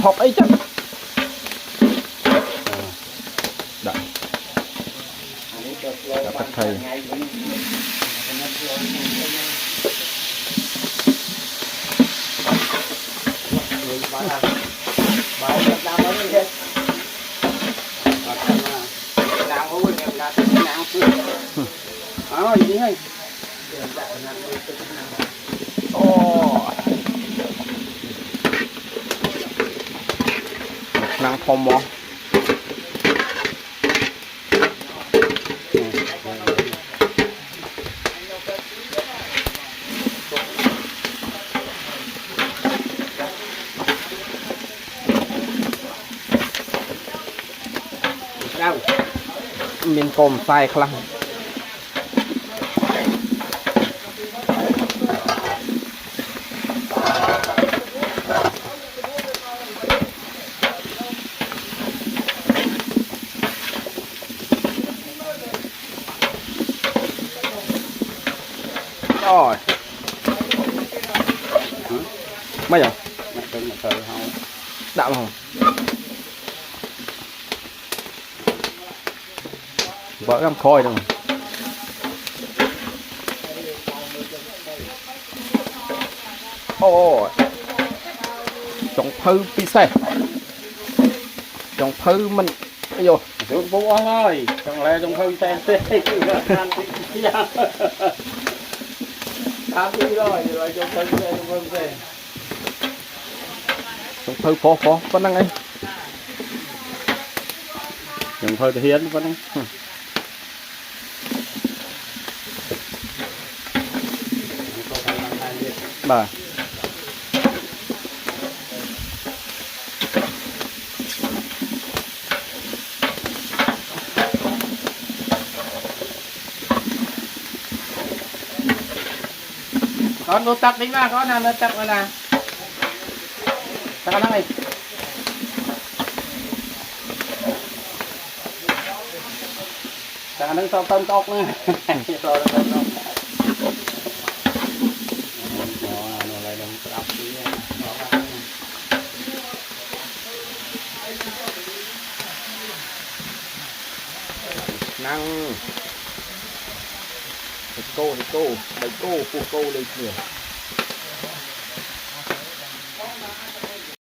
thọc ấy chắc đã bắt thầy năng phong mò miền cồm sai khăn rồi mấy giờ đạm không vỡ làm khôi đâu ồ trong thư pi xe trong thư mình bây giờ bố ông ơi trong lẽ trong thư xe rồi trong thư xe trong thư phó vẫn đang ấy trong thư thì hiến vẫn bà con vô tắc đi mà con nào nó tắc mà nè tắc nó này tắc nó xong tông tóc nữa rồi năng cô đẩy cô phụ cô lên kìa